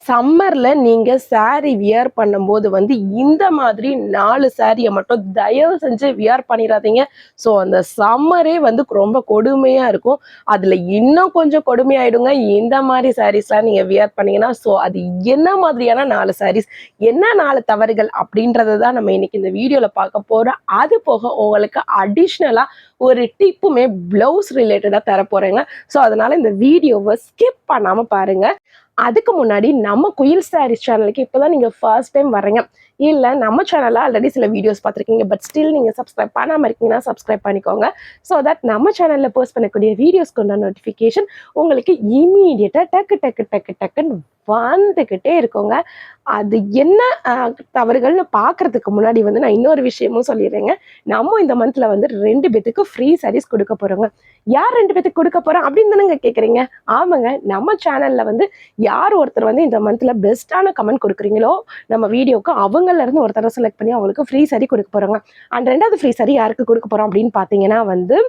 சம்மர்ல நீங்க sorry wear பண்ணும்போது வந்து இந்த மாதிரி 4 சாரிய மட்டும் தயவு செஞ்சு வியர் பண்ணிடாதீங்க. ஸோ அந்த சம்மரே வந்து ரொம்ப கொடுமையா இருக்கும். அதுல இன்னும் கொஞ்சம் கொடுமையாயிடுங்க இந்த மாதிரி சாரீஸ்லாம் நீங்க வியர் பண்ணீங்கன்னா. ஸோ அது என்ன மாதிரியான 4 சாரீஸ், என்ன 4 தவறுகள் அப்படின்றத தான் நம்ம இன்னைக்கு இந்த வீடியோல பார்க்க போறோம். அது போக உங்களுக்கு அடிஷ்னலா ஒரு டிப்புமே பிளவுஸ் ரிலேட்டடா தர போறேங்க. ஸோ அதனால இந்த வீடியோவை ஸ்கிப் பண்ணாம பாருங்க. அதுக்கு முன்னாடி நம்ம குயில் சாரீஸ் சேனலுக்கு இப்போதான் நீங்க ஃபர்ஸ்ட் டைம் வர்றீங்க, இல்ல நம்ம சேனல்ல ஆல்ரெடி சில வீடியோஸ் பார்த்துருக்கீங்க, பட் ஸ்டில் நீங்க சப்ஸ்கிரைப் பண்ணாம இருக்கீங்கன்னா சப்ஸ்கிரைப் பண்ணிக்கோங்க. ஸோ தட் நம்ம சேனல்ல போஸ்ட் பண்ணக்கூடிய வீடியோஸ்க்கு நோட்டிஃபிகேஷன் உங்களுக்கு இமீடியட்டா டக்கு டக்கு டக்கு டக்குன்னு வந்துகிட்டே இருக்குங்க. அது என்ன தவறுகள்னு பார்க்கறதுக்கு முன்னாடி வந்து நான் இன்னொரு விஷயமும் சொல்லிடுறேங்க. நம்ம இந்த மந்த்ல வந்து 2 பேத்துக்கு ஃப்ரீ சாரீஸ் கொடுக்க போறோங்க. யார் 2 பேத்துக்கு கொடுக்க போறோம் அப்படின்னு தானேங்க கேட்குறீங்க? ஆமாங்க, நம்ம சேனல்ல வந்து யார் ஒருத்தர் வந்து இந்த மந்த்ல பெஸ்ட்டான கமெண்ட் கொடுக்குறீங்களோ நம்ம வீடியோக்கு, அவங்கள இருந்து ஒருத்தரை செலக்ட் பண்ணி அவங்களுக்கு ஃப்ரீ சாரி கொடுக்க போறோங்க. அண்ட் 2வது ஃப்ரீ சாரி யாருக்கு கொடுக்க போறோம் அப்படின்னு பார்த்தீங்கன்னா வந்து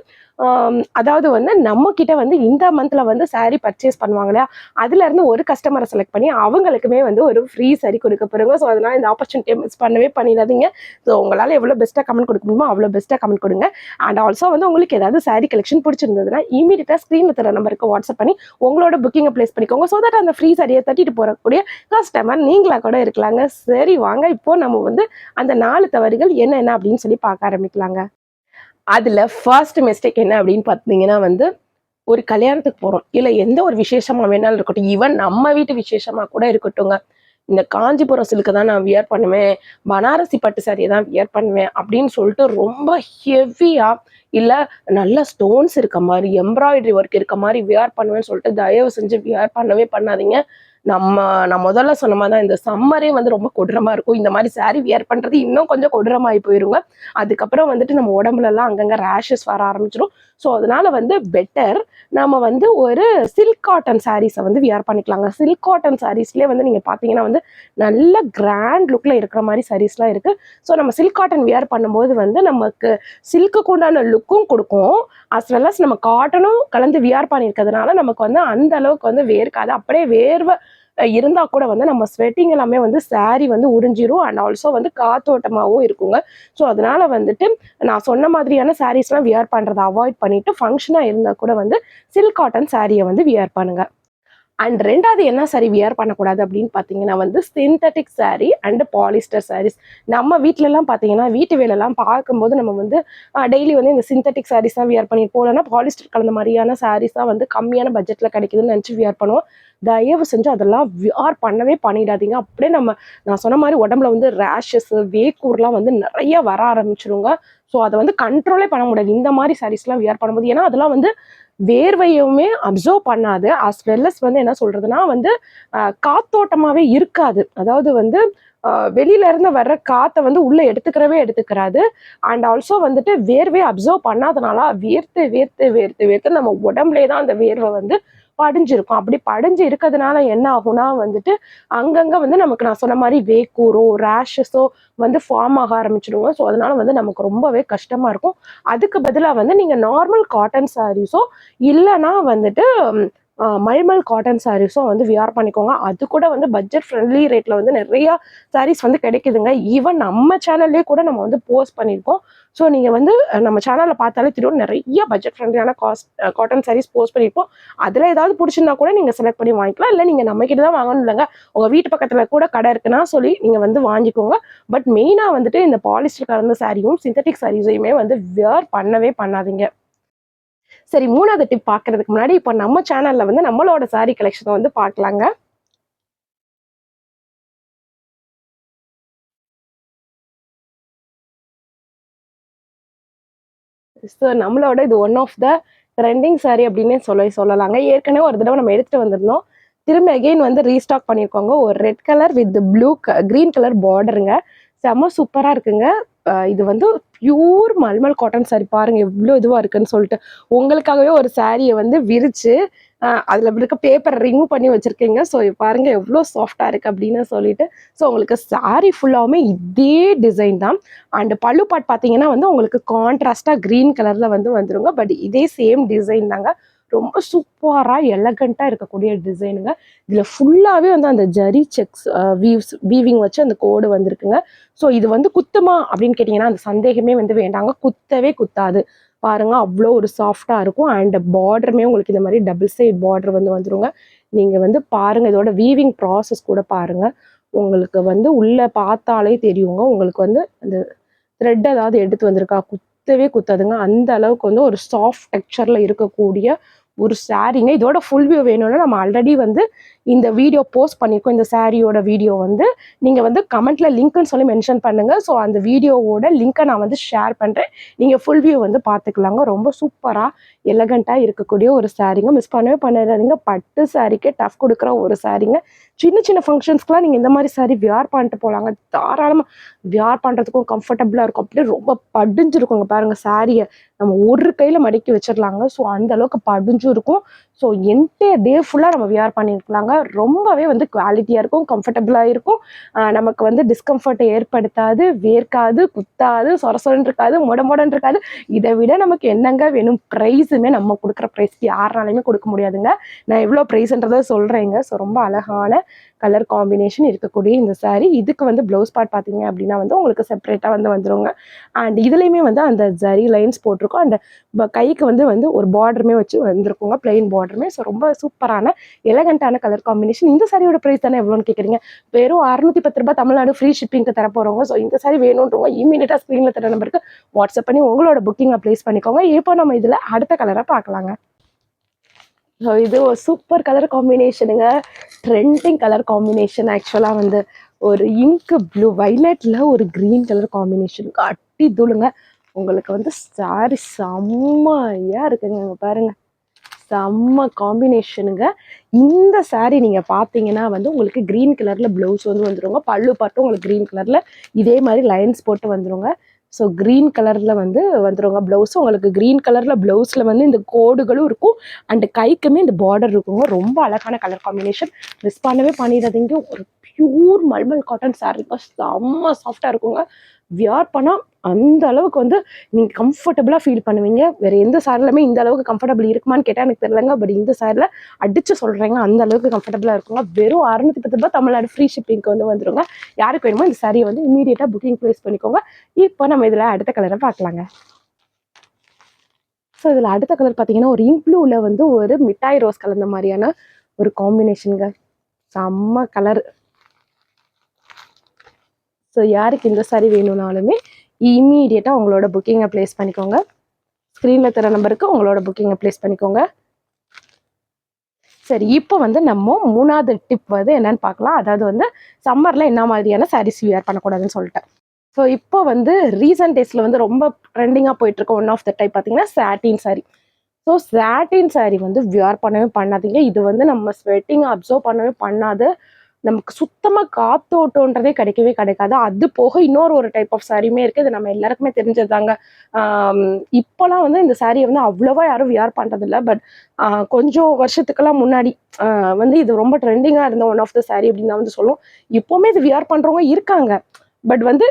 அதாவது வந்து நம்ம கிட்ட வந்து இந்த மந்த்ல வந்து சாரி பர்ச்சேஸ் பண்ணுவாங்க இல்லையா, அதுல இருந்து ஒரு கஸ்டமரை செலக்ட் பண்ணி அவங்களுக்குமே வந்து ஒரு ஃப்ரீ சாரி கொடுக்க போறோங்க. ஸோ அதனால இந்த ஆப்பர்ச்சுனிட்டியை மிஸ் பண்ணவே பண்ணிடாதீங்க. ஸோ உங்களால் எவ்வளோ பெஸ்ட்டாக கமெண்ட் கொடுக்க முடியுமோ அவ்வளோ பெஸ்ட்டாக கமெண்ட் கொடுங்க. அண்ட் ஆல்சோ வந்து உங்களுக்கு ஏதாவது சாரி கலெக்ஷன் பிடிச்சிருந்ததுன்னா இமீடியட்டாக ஸ்க்ரீனில் தர நம்பருக்கு வாட்ஸ்அப் பண்ணி உங்களோட புக்கிங்கை பிளேஸ் பண்ணிக்கோங்க. ஸோ தட் அந்த ஃப்ரீ சாரியை தட்டிட்டு போகக்கூடிய கஸ்டமர் நீங்களா கூட இருக்கலாங்க. சரி வாங்க, இப்போ நம்ம வந்து அந்த 4 தவறுகள் என்ன அப்படின்னு சொல்லி பார்க்க ஆரம்பிக்கலாங்க. அதுல ஃபர்ஸ்ட் மிஸ்டேக் என்ன அப்படின்னு பார்த்தீங்கன்னா வந்து, ஒரு கல்யாணத்துக்கு போறோம், இல்ல எந்த ஒரு விசேஷமா வேணாலும் இருக்கட்டும், ஈவன் நம்ம வீட்டு விசேஷமா கூட இருக்கட்டுங்க, இந்த காஞ்சிபுரம் சில்க்கு தான் நான் வியர் பண்ணுவேன், பனாரசி பட்டு சாரியை தான் வியர் பண்ணுவேன் அப்படின்னு சொல்லிட்டு ரொம்ப ஹெவியா இல்ல நல்ல ஸ்டோன்ஸ் இருக்க மாதிரி எம்ப்ராய்டரி ஒர்க் இருக்க மாதிரி வியர் பண்ணுவேன்னு சொல்லிட்டு தயவு செஞ்சு வியர் பண்ணவே பண்ணாதீங்க. நான் முதல்ல சொன்ன மாதிரி தான் இந்த சம்மரே வந்து ரொம்ப கொடூரமா இருக்கும். இந்த மாதிரி சாரி வியர் பண்றது இன்னும் கொஞ்சம் கொடூரமாகி போயிருங்க. அதுக்கப்புறம் வந்துட்டு நம்ம உடம்புல எல்லாம் அங்கங்க ரேஷஸ் வர ஆரம்பிச்சிடும். ஸோ அதனால வந்து பெட்டர் நம்ம வந்து ஒரு சில்க் காட்டன் சாரீஸை வந்து வியர் பண்ணிக்கலாங்க. சில்க் காட்டன் சாரீஸ்லேயே வந்து நீங்கள் பார்த்தீங்கன்னா வந்து நல்ல கிராண்ட் லுக்கில் இருக்கிற மாதிரி சாரீஸ்லாம் இருக்குது. ஸோ நம்ம சில்க் காட்டன் வியர் பண்ணும்போது வந்து நமக்கு சில்க்குக்கு உண்டான லுக்கும் கொடுக்கும், அஸ் வெல் அஸ் நம்ம காட்டனும் கலந்து வியர் பண்ணியிருக்கிறதுனால நமக்கு வந்து அந்த அளவுக்கு வந்து வேர்க்காது. அப்படியே வேர்வை இருந்தா கூட வந்து நம்ம ஸ்வெட்டிங் எல்லாமே வந்து சாரி வந்து உறிஞ்சிரும். அண்ட் ஆல்சோ வந்து காத்தோட்டமாகவும் இருக்குங்க. ஸோ அதனால வந்துட்டு நான் சொன்ன மாதிரியான சாரீஸ்லாம் வியர் பண்றதை அவாய்ட் பண்ணிட்டு ஃபங்க்ஷனா இருந்தா கூட வந்து சில்க் காட்டன் சாரியை வந்து வியர் பண்ணுங்க. அண்ட் 2வது என்ன சாரி வியர் பண்ணக்கூடாது அப்படின்னு பார்த்தீங்கன்னா வந்து synthetic sari and polyester saris. நம்ம வீட்டிலலாம் பார்த்தீங்கன்னா வீட்டு வேலைலாம் பார்க்கும்போது நம்ம வந்து டெய்லி வந்து இந்த சிந்தட்டிக் சாரீஸ் தான் வியர் பண்ணிட்டு போகலன்னா பாலிஸ்டர் கலந்த மாதிரியான சாரீஸ் தான் வந்து கம்மியான பட்ஜெட்டில் கிடைக்குதுன்னு நினச்சி வியர் பண்ணுவோம். தயவு செஞ்சு அதெல்லாம் வியர் பண்ணவே பண்ணிடாதீங்க. அப்படியே நான் சொன்ன மாதிரி உடம்புல வந்து ரேஷஸ் வேக்கூர்லாம் வந்து நிறைய வர ஆரம்பிச்சிருங்க. ஸோ அதை வந்து கண்ட்ரோலே பண்ண முடியாது இந்த மாதிரி சாரீஸ்லாம் வியர் பண்ணும்போது. ஏன்னா அதெல்லாம் வந்து வேர்வையுமே அப்சர்வ் பண்ணாது, அஸ் வெல் அஸ் வந்து என்ன சொல்றதுன்னா வந்து காத்தோட்டமாவே இருக்காது. அதாவது வந்து வெளியில இருந்து வர்ற காத்தை வந்து உள்ள எடுத்துக்கிறாது. அண்ட் ஆல்சோ வந்துட்டு வேர்வையை அப்சர்வ் பண்ணாதனால வேர்த்து வேர்த்து வேர்த்து வேர்த்து நம்ம உடம்புலே தான் அந்த வேர்வை வந்து படிஞ்சிருக்கும். அப்படி படிஞ்சு இருக்கிறதுனால என்ன ஆகும்னா வந்துட்டு அங்கங்க வந்து நமக்கு நான் சொன்ன மாதிரி வேக்கூரோ ரேஷஸோ வந்து ஃபார்ம் ஆக ஆரம்பிச்சிடுங்க. ஸோ அதனால வந்து நமக்கு ரொம்பவே கஷ்டமா இருக்கும். அதுக்கு பதிலாக வந்து நீங்க நார்மல் காட்டன் சாரீஸோ இல்லைன்னா வந்துட்டு மல்மல் காட்டன் சாரீஸும் வந்து வியர் பண்ணிக்கோங்க. அது கூட வந்து பட்ஜெட் ஃப்ரெண்ட்லி ரேட்ல வந்து நிறைய சாரீஸ் வந்து கிடைக்குதுங்க. ஈவன் நம்ம சேனல்லே கூட நம்ம வந்து போஸ்ட் பண்ணியிருக்கோம். ஸோ நீங்கள் வந்து நம்ம சேனலில் பார்த்தாலே தெரியும், நிறைய பட்ஜெட் ஃப்ரெண்ட்லியான காட்டன் சாரீஸ் போஸ்ட் பண்ணியிருக்கோம். அதில் ஏதாவது பிடிச்சிருந்தா கூட நீங்கள் செலக்ட் பண்ணி வாங்கிக்கலாம். இல்லை நீங்கள் நம்மக்கிட்ட தான் வாங்கணும் இல்லைங்க, உங்கள் வீட்டு பக்கத்தில் கூட கடை இருக்குன்னா சொல்லி நீங்கள் வந்து வாங்கிக்கோங்க. பட் மெயினாக வந்துட்டு இந்த பாலிஸ்டர் கலந்த சாரியும் சிந்தட்டிக் சாரீஸையுமே வந்து வியர் பண்ணவே பண்ணாதீங்க. சரி, 3வது டிப் பார்க்கறதுக்கு முன்னாடி இப்போ நம்ம சேனல்ல வந்து நம்மளோட சாரி கலெக்ஷனை வந்து பார்க்கலாங்க. ஸோ நம்மளோட இது one of the trending sari அப்படின்னே சொல்லலாங்க. ஏற்கனவே ஒரு தடவை நம்ம எடுத்துட்டு வந்திருந்தோம். திரும்ப அகெயின் வந்து ரீஸ்டாக் பண்ணியிருக்கோங்க. ஒரு red colour with blue green colour பார்டருங்க. செம்ம சூப்பராக இருக்குங்க. இது வந்து பியூர் மல்மல் காட்டன் சாரி. பாருங்க எவ்வளோ இதுவாக இருக்குன்னு சொல்லிட்டு உங்களுக்காகவே ஒரு சாரியை வந்து விரிச்சு அதில் இருக்க பேப்பரை ரிமூவ் பண்ணி வச்சிருக்கீங்க. ஸோ பாருங்க எவ்வளோ சாஃப்டாக இருக்கு அப்படின்னு சொல்லிட்டு. ஸோ உங்களுக்கு சாரி ஃபுல்லாகவுமே இதே டிசைன் தான். அண்ட் பல்லு பாட் பார்த்தீங்கன்னா வந்து உங்களுக்கு கான்ட்ராஸ்டாக க்ரீன் கலரில் வந்து வந்துருங்க. பட் இதே சேம் டிசைன் தாங்க. ரொம்ப சூப்பரா எலகண்டா இருக்கக்கூடிய டிசைனுங்க. இதுல ஃபுல்லாவே வந்து அந்த ஜரி செக்ஸ் வீவிங் வச்சு அந்த கோடு வந்திருக்குங்க. ஸோ இது வந்து குத்துமா அப்படின்னு கேட்டிங்கன்னா அந்த சந்தேகமே வந்து வேண்டாங்க. குத்தவே குத்தாது. பாருங்க அவ்வளோ ஒரு சாஃப்டா இருக்கும். அண்ட் பார்டருமே உங்களுக்கு இந்த மாதிரி டபுள் சைட் பார்டர் வந்து வந்துருங்க. நீங்க வந்து பாருங்க இதோட வீவிங் ப்ராசஸ் கூட பாருங்க. உங்களுக்கு வந்து உள்ள பார்த்தாலே தெரியுங்க. உங்களுக்கு வந்து அந்த த்ரெட் ஏதாவது எடுத்து வந்திருக்கா குத்தவே குத்தாதுங்க. அந்த அளவுக்கு வந்து ஒரு சாஃப்ட் டெக்ஸ்சர்ல இருக்கக்கூடிய ஒரு சாரீங்க. இதோட ஃபுல் வியூ வேணும்னா நம்ம ஆல்ரெடி வந்து இந்த வீடியோ போஸ்ட் பண்ணியிருக்கோம். இந்த சாரியோட வீடியோ வந்து நீங்க வந்து கமெண்ட்ல லிங்க்னு சொல்லி மென்ஷன் பண்ணுங்க. ஸோ அந்த வீடியோவோட லிங்கை நான் வந்து ஷேர் பண்றேன். நீங்க ஃபுல் வியூ வந்து பார்த்துக்கலாங்க. ரொம்ப சூப்பரா எலகண்டா இருக்கக்கூடிய ஒரு சாரீங்க. மிஸ் பண்ணவே பண்ணிடாதீங்க. பட்டு சாரிக்கே டஃப் கொடுக்குற ஒரு சாரீங்க. சின்ன சின்ன ஃபங்க்ஷன்ஸ்க்குலாம் நீங்க இந்த மாதிரி சாரி வியர் பண்ணிட்டு போலாங்க. தாராளமா வியர் பண்றதுக்கும் கம்ஃபர்டபுளா இருக்கும். அப்படியே ரொம்ப படிஞ்சிருக்குங்க பாருங்க சாரியை நம்ம ஒரு கையில மடக்கி வச்சிடலாங்க. ஸோ அந்த அளவுக்கு படிஞ்சும் இருக்கும். ஸோ என்டையர் டே ஃபுல்லா நம்ம வியர் பண்ணிருக்கலாங்க. ரொம்பவே வந்து குவாலிட்டியா இருக்கும், கம்ஃபர்டபுளா இருக்கும். நமக்கு வந்து டிஸ்கம்ஃபர்ட்டை ஏற்படுத்தாது, வேர்க்காது, குத்தாது, சொரசொரன்னு இருக்காது, மொடன்னு இருக்காது. இதை விட நமக்கு என்னங்க வேணும்? ப்ரைஸுமே நம்ம கொடுக்குற ப்ரைஸ்க்கு யாருனாலையுமே கொடுக்க முடியாதுங்க. நான் எவ்வளோ ப்ரைஸ்ன்றதை சொல்றேங்க. ஸோ ரொம்ப அழகான கலர் காம்பினேஷன் இருக்கக்கூடிய இந்த சாரீ. இதுக்கு வந்து ப்ளவுஸ் பார்ட் பார்த்தீங்க அப்படின்னா வந்து உங்களுக்கு செப்பரேட்டாக வந்து வந்துருங்க. அண்ட் இதுலேயுமே வந்து அந்த ஜரி லைன்ஸ் போட்டிருக்கோம். அண்ட் கைக்கு வந்து ஒரு பார்டருமே வச்சு வந்திருக்குங்க, பிளெயின் பார்டருமே. ஸோ ரொம்ப சூப்பரான எலகண்டான கலர் காம்பினேஷன். இந்த சாரியோட ப்ரைஸ் தானே எவ்வளோன்னு கேட்குறீங்க? வெறும் 610 ரூபாய் தமிழ்நாடு ஃப்ரீ ஷிப்பிங்க்கு தர போகிறவங்க. ஸோ இந்த சாரி வேணுன்றவங்க இமீடியட்டாக ஸ்க்ரீனில் தர நம்பருக்கு வாட்ஸ்அப் பண்ணி உங்களோட புக்கிங்கை ப்ளேஸ் பண்ணிக்கோங்க. இப்போ நம்ம இதில் அடுத்த கலரை பார்க்கலாங்க. ஸோ இது ஒரு சூப்பர் கலர் காம்பினேஷனுங்க. Trending colour combination. ஆக்சுவலாக வந்து ஒரு இங்க் ப்ளூ வைலட்டில் ஒரு க்ரீன் கலர் காம்பினேஷனுக்கு அட்டி தூளுங்க. உங்களுக்கு வந்து சாரி செம்மையாக இருக்குங்க. பாருங்க செம்ம காம்பினேஷனுங்க. இந்த சாரி நீங்கள் பார்த்தீங்கன்னா வந்து உங்களுக்கு க்ரீன் கலரில் ப்ளவுஸ் வந்து வந்துருங்க. பல்லு பாட்டும் உங்களுக்கு க்ரீன் கலரில் இதே மாதிரி லைன்ஸ் போட்டு வந்துருங்க. ஸோ க்ரீன் கலரில் வந்து வந்துருங்க ப்ளவுஸும். உங்களுக்கு க்ரீன் கலரில் ப்ளவுஸில் வந்து இந்த கோடுகளும் இருக்கும். அண்டு கைக்குமே இந்த பார்டர் இருக்குங்க. ரொம்ப அழகான கலர் காம்பினேஷன். மிஸ் பண்ணவே பண்ணிடாதீங்க. ஒரு பியூர் மல்மல் காட்டன் சாரீங்க. செம்ம சாஃப்டாக இருக்குங்க. வியர் பண்ணால் அந்த அளவுக்கு வந்து நீங்கள் கம்ஃபர்டபுளாக ஃபீல் பண்ணுவீங்க. வேறு எந்த சாரிலுமே இந்த அளவுக்கு கம்ஃபர்டபுள் இருக்குமான்னு கேட்டால் எனக்கு தெரியலங்க. பட் இந்த சாரியில் அடித்து சொல்கிறேங்க, அந்த அளவுக்கு கம்ஃபர்டபுளாக இருக்குங்க. வெறும் 610 ரூபாய் தமிழ்நாடு ஃப்ரீ ஷிப்பிங்க்கு வந்து வந்துருங்க. யாருக்கு வேணுமோ இந்த சாரியை வந்து இமீடியட்டாக புக்கிங் ப்ளேஸ் பண்ணிக்கோங்க. இப்போ நம்ம இதில் அடுத்த கலரை பார்க்கலாங்க. ஸோ இதில் அடுத்த கலர் பார்த்தீங்கன்னா ஒரு இங்க் ப்ளூவில் வந்து ஒரு மிட்டாய் ரோஸ் கலந்த மாதிரியான ஒரு காம்பினேஷனுங்க. செம்ம கலர். ஸோ யாருக்கு இந்த சாரி வேணும்னாலுமே இமீடியட்டாக உங்களோட புக்கிங்கை ப்ளேஸ் பண்ணிக்கோங்க. ஸ்க்ரீனில் தர நம்பருக்கு உங்களோட புக்கிங்கை ப்ளேஸ் பண்ணிக்கோங்க. சரி, இப்போ வந்து நம்ம 3வது டிப் வந்து என்னன்னு பார்க்கலாம். அதாவது வந்து சம்மரில் என்ன மாதிரியான சாரீஸ் வியர் பண்ணக்கூடாதுன்னு சொல்லிட்டேன். ஸோ இப்போ வந்து ரீசன்ட் டேஸில் வந்து ரொம்ப ட்ரெண்டிங்காக போயிட்டுருக்க ஒன் ஆஃப் த டைப் பார்த்தீங்கன்னா சாட்டின் சாரி. ஸோ சாட்டின் சாரி வந்து வியர் பண்ணவே பண்ணாதீங்க. இது வந்து நம்ம ஸ்வெட்டிங் அப்சர்வ் பண்ணவே பண்ணாது. நமக்கு சுத்தமாக காத்தோட்டன்றதே கிடைக்கவே கிடைக்காது. அது போக இன்னொரு டைப் ஆஃப் சாரியுமே இருக்குது. இது நம்ம எல்லாருக்குமே தெரிஞ்சதாங்க. இப்போலாம் வந்து இந்த சாரியை வந்து அவ்வளோவா யாரும் வியர் பண்ணுறதில்ல. பட் கொஞ்சம் வருஷத்துக்கெல்லாம் முன்னாடி வந்து இது ரொம்ப ட்ரெண்டிங்காக இருந்த ஒன் ஆஃப் த சாரி அப்படின்னு தான் வந்து சொல்லுவோம். இப்போவுமே இது வியர் பண்ணுறவங்க இருக்காங்க. பட் வந்து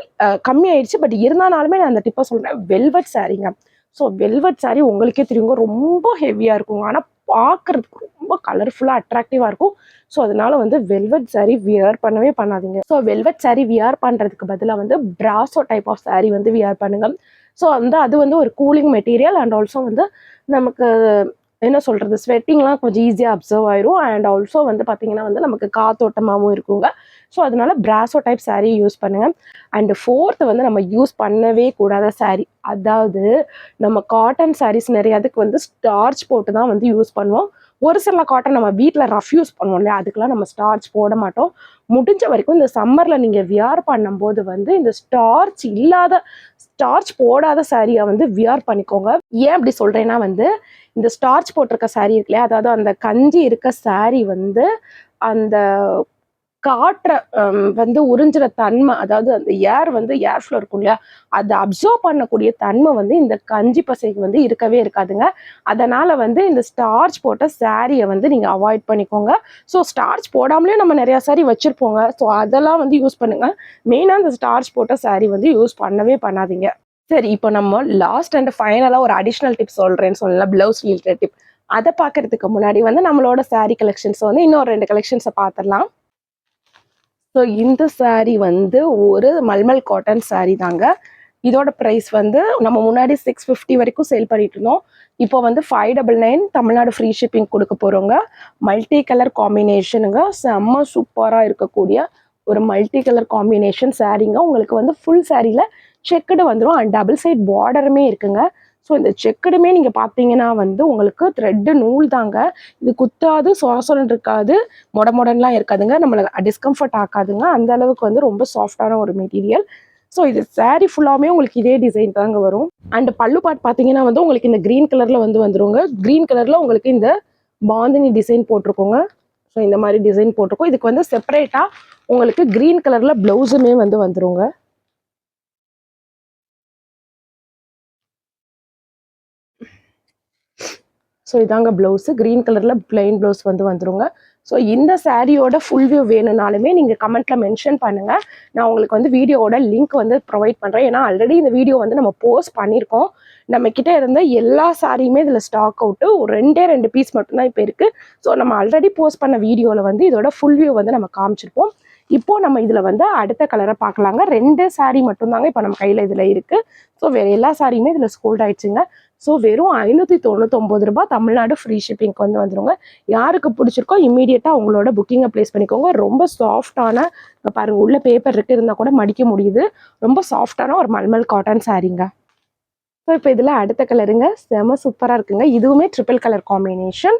கம்மியாயிடுச்சு. பட் இருந்தாலுமே நான் அந்த டிப்பை சொல்கிறேன். வெல்வெட் சாரீங்க. ஸோ வெல்வெட் சாரி உங்களுக்கே தெரியுங்க, ரொம்ப ஹெவியாக இருக்குங்க. ஆனால் பார்க்கறதுக்கு ரொம்ப கலர்ஃபுல்லாக அட்ராக்டிவாக இருக்கும். ஸோ அதனால வந்து வெல்வெட் சாரி வியர் பண்ணவே பண்ணாதீங்க. ஸோ வெல்வெட் சாரி வியர் பண்ணுறதுக்கு பதிலாக வந்து பிராசோ டைப் ஆஃப் சாரி வந்து வியர் பண்ணுங்க. ஸோ வந்து அது வந்து ஒரு கூலிங் மெட்டீரியல். அண்ட் ஆல்சோ வந்து நமக்கு என்ன சொல்கிறது, ஸ்வெட்டிங்லாம் கொஞ்சம் ஈஸியாக அப்சர்வ் ஆயிரும். அண்ட் ஆல்சோ வந்து பார்த்தீங்கன்னா வந்து நமக்கு காத்தோட்டமாகவும் இருக்குங்க. ஸோ அதனால பிராசோ டைப் சாரீ யூஸ் பண்ணுங்க. அண்ட் ஃபோர்த்து வந்து நம்ம யூஸ் பண்ணவே கூடாத சாரீ, அதாவது நம்ம காட்டன் சாரீஸ் நிறைய அதுக்கு வந்து ஸ்டார்ச் போட்டு தான் வந்து யூஸ் பண்ணுவோம். ஒரு சில காட்டன் நம்ம வீட்டில் ரஃப் யூஸ் பண்ணுவோம் இல்லையா, அதுக்கெலாம் நம்ம ஸ்டார்ச் போட மாட்டோம். முடிஞ்ச வரைக்கும் இந்த சம்மரில் நீங்கள் வியர் பண்ணும்போது வந்து இந்த ஸ்டார்ச் போடாத சாரியை வந்து வியர் பண்ணிக்கோங்க. ஏன் அப்படி சொல்கிறேன்னா வந்து இந்த ஸ்டார்ச் போட்டிருக்க சாரீ இருக்கு இல்லையா, அதாவது அந்த கஞ்சி இருக்க சாரீ வந்து அந்த காற்றை வந்து உறிஞ்சுற தன்மை, அதாவது அந்த ஏர் ஃப்ளோ இருக்கும் இல்லையா, அதை அப்சர்வ் பண்ணக்கூடிய தன்மை வந்து இந்த கஞ்சி பசைக்கு வந்து இருக்கவே இருக்காதுங்க. அதனால வந்து இந்த ஸ்டார்ச் போட்ட சாரியை வந்து நீங்கள் அவாய்ட் பண்ணிக்கோங்க. ஸோ ஸ்டார்ச் போடாமலே நம்ம நிறையா சாரி வச்சுருப்போங்க. ஸோ அதெல்லாம் வந்து யூஸ் பண்ணுங்க. மெயினாக இந்த ஸ்டார்ச் போட்ட சாரி வந்து யூஸ் பண்ணவே பண்ணாதீங்க. சரி, இப்போ நம்ம லாஸ்ட் அண்ட் ஃபைனலாக ஒரு அடிஷ்னல் டிப் சொல்கிறேன்னு சொல்லலாம், ப்ளவுஸ் ரிலேட்டட் டிப். அதை பார்க்கறதுக்கு முன்னாடி வந்து நம்மளோட saree கலெக்ஷன்ஸ் வந்து இன்னொரு 2 கலெக்ஷன்ஸை பார்த்துடலாம். ஸோ இந்த saree வந்து ஒரு மல்மல் காட்டன் saree தாங்க. இதோட ப்ரைஸ் வந்து நம்ம முன்னாடி 650 வரைக்கும் சேல் பண்ணிட்டு இருந்தோம். இப்போ வந்து 599 தமிழ்நாடு ஃப்ரீ ஷிப்பிங் கொடுக்க போகிறோங்க. மல்டி கலர் காம்பினேஷனுங்க, செம்ம சூப்பராக இருக்கக்கூடிய ஒரு மல்டி கலர் காம்பினேஷன் சாரீங்க. உங்களுக்கு வந்து ஃபுல் சாரியில் செக்குடு வந்துடும் அண்ட் டபுள் சைட் பார்டருமே இருக்குங்க. ஸோ இந்த செக்குடுமே நீங்கள் பார்த்தீங்கன்னா வந்து உங்களுக்கு த்ரெட்டு நூல் தாங்க. இது குத்தாது, சொரசொரன் இருக்காது, மொடன்லாம் இருக்காதுங்க, நம்மளை டிஸ்கம்ஃபர்ட் ஆக்காதுங்க. அந்த அளவுக்கு வந்து ரொம்ப சாஃப்டான ஒரு மெட்டீரியல். ஸோ இது சாரீ ஃபுல்லாமே உங்களுக்கு இதே டிசைன் தாங்க வரும். அண்ட் பல்லு பார்ட் பார்த்தீங்கன்னா வந்து உங்களுக்கு இந்த க்ரீன் கலரில் வந்து வந்துருங்க. க்ரீன் கலரில் உங்களுக்கு இந்த பாந்தினி டிசைன் போட்டிருக்கோங்க. ஸோ இந்த மாதிரி டிசைன் போட்டிருக்கோம். இதுக்கு வந்து செப்பரேட்டாக உங்களுக்கு க்ரீன் கலரில் ப்ளவுஸுமே வந்து வந்துருங்க. ஸோ இதாங்க ப்ளவுஸு, க்ரீன் கலரில் பிளெயின் ப்ளவுஸ் வந்து வந்துருங்க. ஸோ இந்த சாரியோட ஃபுல் வியூ வேணும்னாலுமே நீங்கள் கமெண்ட்டில் மென்ஷன் பண்ணுங்கள். நான் உங்களுக்கு வந்து வீடியோவோட லிங்க் வந்து ப்ரொவைட் பண்ணுறேன். ஏன்னா ஆல்ரெடி இந்த வீடியோ வந்து நம்ம போஸ்ட் பண்ணியிருக்கோம். நம்மக்கிட்ட இருந்த எல்லா சாரியுமே இதில் ஸ்டாக் அவுட்டு ஒரு 2 பீஸ் மட்டும்தான் இப்போ இருக்குது. ஸோ நம்ம ஆல்ரெடி போஸ்ட் பண்ண வீடியோவில் வந்து இதோட ஃபுல் வியூ வந்து நம்ம காமிச்சிருப்போம். இப்போ நம்ம இதில் வந்து அடுத்த கலரை பார்க்கலாங்க. 2 சாரீ மட்டும்தாங்க இப்போ நம்ம கையில் இதில் இருக்குது. ஸோ வேறு எல்லா சாரியுமே இதில் ஸ்கோல்ட் ஆயிடுச்சுங்க. ஸோ வெறும் 599 ரூபாய் தமிழ்நாடு ஃப்ரீ ஷிப்பிங்க்கு வந்து வந்துருங்க. யாருக்கு பிடிச்சிருக்கோ இம்மீடியட்டாக உங்களோட புக்கிங்கை ப்ளேஸ் பண்ணிக்கோங்க. ரொம்ப சாஃப்டான, பாருங்க உள்ள பேப்பர் இருக்கு, இருந்தால் கூட மடிக்க முடியுது. ரொம்ப சாஃப்டான ஒரு மல்மல் காட்டன் சாரீங்க. ஸோ இப்போ இதில் அடுத்த கலருங்க, செம சூப்பராக இருக்குங்க. இதுவுமே ட்ரிபிள் கலர் காம்பினேஷன்.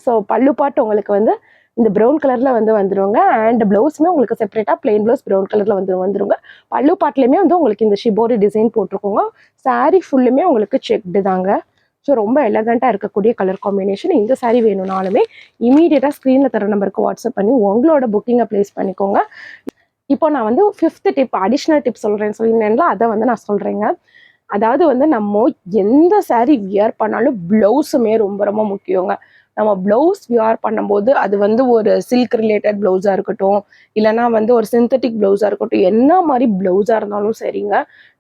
ஸோ பல்லு பாட்டு உங்களுக்கு வந்து இந்த ப்ரௌன் கலரில் வந்து வந்துருங்க. அண்ட் ப்ளவுஸுமே உங்களுக்கு செப்பரேட்டாக பிளெயின் ப்ளவுஸ் ப்ரௌன் கலரில் வந்துருங்க. பல்லு பாட்டிலையுமே வந்து உங்களுக்கு இந்த ஷிபோரி டிசைன் போட்டிருக்கோங்க. சாரீ ஃபுல்லுமே உங்களுக்கு செக்டு தாங்க. ஸோ ரொம்ப எலகண்ட்டாக இருக்கக்கூடிய கலர் காம்பினேஷன். இந்த சாரீ வேணும்னாலுமே இமீடியட்டாக ஸ்க்ரீனில் தர நம்பருக்கு வாட்ஸ்அப் பண்ணி உங்களோட புக்கிங்கை ப்ளேஸ் பண்ணிக்கோங்க. இப்போ நான் வந்து 5th டிப், அடிஷ்னல் டிப் சொல்லியிருந்தேன்ல, அதை வந்து நான் சொல்கிறேங்க. அதாவது வந்து நம்ம எந்த சாரீ வியர் பண்ணாலும் ப்ளவுஸுமே ரொம்ப ரொம்ப முக்கியங்க. நம்ம ப்ளவுஸ் வியர் பண்ணும்போது அது வந்து ஒரு சில்க் ரிலேட்டட் ப்ளவுஸாக இருக்கட்டும், இல்லைனா வந்து ஒரு சிந்தட்டிக் ப்ளவுஸாக இருக்கட்டும், என்ன மாதிரி ப்ளவுஸாக இருந்தாலும் சரிங்க,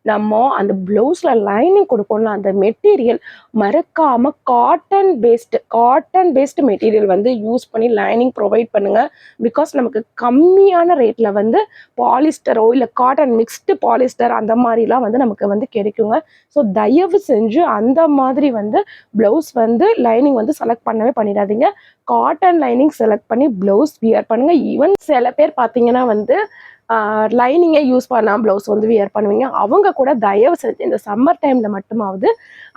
நம்ம அந்த ப்ளவுஸில் லைனிங் கொடுப்போம்ல, அந்த மெட்டீரியல் மறக்காமல் காட்டன் பேஸ்டு மெட்டீரியல் வந்து யூஸ் பண்ணி லைனிங் ப்ரொவைட் பண்ணுங்கள். பிகாஸ் நமக்கு கம்மியான ரேட்டில் வந்து பாலிஸ்டரோ இல்லை காட்டன் மிக்ஸ்டு பாலிஸ்டர் அந்த மாதிரிலாம் வந்து நமக்கு வந்து கிடைக்குங்க. ஸோ தயவு செஞ்சு அந்த மாதிரி வந்து ப்ளவுஸ் வந்து லைனிங் வந்து செலக்ட் பண்ணவே பண்ணிடாதீங்க. காட்டன் லைனிங் செலக்ட் பண்ணி ப்ளவுஸ் வியர் பண்ணுங்கள். ஈவன் சில பேர் பார்த்தீங்கன்னா வந்து லைனிங்கை யூஸ் பண்ணால் ப்ளவுஸ் வந்து வியர் பண்ணுவீங்க. அவங்க கூட தயவு செஞ்சு இந்த சம்மர் டைமில் மட்டுமாவது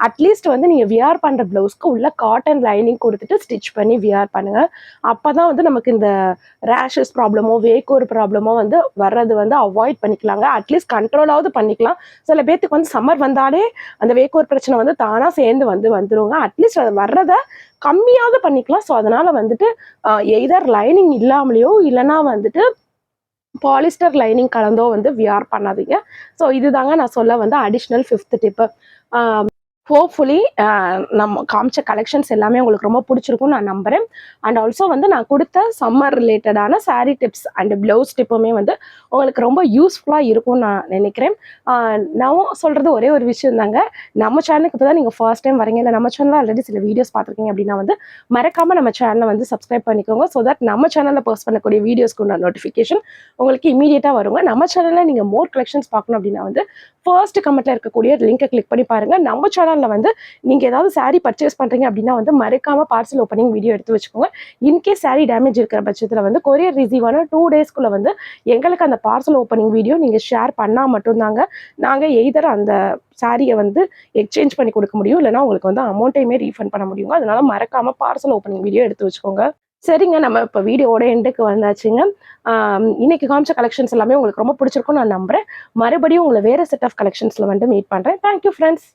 அட்லீஸ்ட் வந்து நீங்கள் வியர் பண்ணுற ப்ளவுஸ்க்கு உள்ள காட்டன் லைனிங் கொடுத்துட்டு ஸ்டிச் பண்ணி வியர் பண்ணுங்கள். அப்போ தான் வந்து நமக்கு இந்த ரேஷஸ் ப்ராப்ளமோ வேக்கோர் ப்ராப்ளமோ வந்து வர்றது வந்து அவாய்ட் பண்ணிக்கலாங்க. அட்லீஸ்ட் கண்ட்ரோலாவது பண்ணிக்கலாம். சில பேர்த்துக்கு வந்து சம்மர் வந்தாலே அந்த வேக்கோர் பிரச்சனை வந்து தானாக சேர்ந்து வந்துருங்க. அட்லீஸ்ட் அது வர்றதை கம்மியாவது பண்ணிக்கலாம். ஸோ அதனால் வந்துட்டு எய்தர் லைனிங் இல்லாமலையோ இல்லைனா வந்துட்டு பாலிஸ்டர் லைனிங் கலந்தோ வந்து வியர் பண்ணாதீங்க. ஸோ இதுதாங்க நான் சொல்ல வந்து அடிஷ்னல் 5th டிப்பு. ஹோப்ஃபுல்லி நம்ம காமிச்ச கலெக்ஷன்ஸ் எல்லாமே உங்களுக்கு ரொம்ப பிடிச்சிருக்கும்னு நான் நம்புகிறேன். அண்ட் ஆல்சோ வந்து நான் கொடுத்த சம்மர் ரிலேட்டடான சாரீ டிப்ஸ் அண்ட் ப்ளவுஸ் டிப்புமே வந்து உங்களுக்கு ரொம்ப யூஸ்ஃபுல்லாக இருக்கும்னு நான் நினைக்கிறேன். நான் சொல்கிறது ஒரே ஒரு விஷயம் தாங்க, நம்ம சேனலுக்கு இப்போ தான் நீங்கள் ஃபர்ஸ்ட் டைம் வரீங்க, இல்லை நம்ம சேனலில் ஆல்ரெடி சில வீடியோஸ் பார்த்துருக்கீங்க அப்படின்னா வந்து மறக்காமல் நம்ம சேனலை வந்து சப்ஸ்கிரைப் பண்ணிக்கோங்க. ஸோ தட் நம்ம சேனலில் போஸ்ட் பண்ணக்கூடிய வீடியோஸ்க்கு உண்டான நோட்டிஃபிகேஷன் உங்களுக்கு இமீடியட்டாக வருங்க. நம்ம சேனலில் நீங்கள் மோர் கலெக்ஷன்ஸ் பார்க்கணும் அப்படின்னா வந்து ஃபர்ஸ்ட் கமெண்ட்டில் இருக்கக்கூடிய லிங்கை கிளிக் பண்ணி பாருங்கள். நம்ம சேனலில் வந்து நீங்கள் ஏதாவது சாரீ பர்ச்சேஸ் பண்ணுறீங்க அப்படின்னா வந்து மறக்காமல் பார்சல் ஓப்பனிங் வீடியோ எடுத்து வச்சுக்கோங்க. இன்கேஸ் சாரீ டேமேஜ் இருக்கிற பட்சத்தில் வந்து கொரியர் ரிசீவான 2 டேஸ்க்குள்ளே வந்து எங்களுக்கு அந்த பார்சல் ஓப்பனிங் வீடியோ நீங்கள் ஷேர் பண்ணால் மட்டும்தாங்க நாங்கள் எய்தர் அந்த சாரியை வந்து எக்ஸ்சேஞ்ச் பண்ணி கொடுக்க முடியும், இல்லைனா உங்களுக்கு வந்து அமௌண்ட்டையுமே ரீஃபண்ட் பண்ண முடியுங்க. அதனால மறக்காமல் பார்சல் ஓப்பனிங் வீடியோ எடுத்து வச்சுக்கோங்க. சரிங்க, நம்ம இப்போ வீடியோவோட எண்டுக்கு வந்தாச்சுங்க. இன்னைக்கு காமிச்ச கலெக்ஷன்ஸ் எல்லாமே உங்களுக்கு ரொம்ப பிடிச்சிருக்கும் நான் நம்புகிறேன். மறுபடியும் உங்களை வேறு செட் ஆஃப் கலெக்ஷன்ஸில் வந்து மீட் பண்ணுறேன். Thank you friends.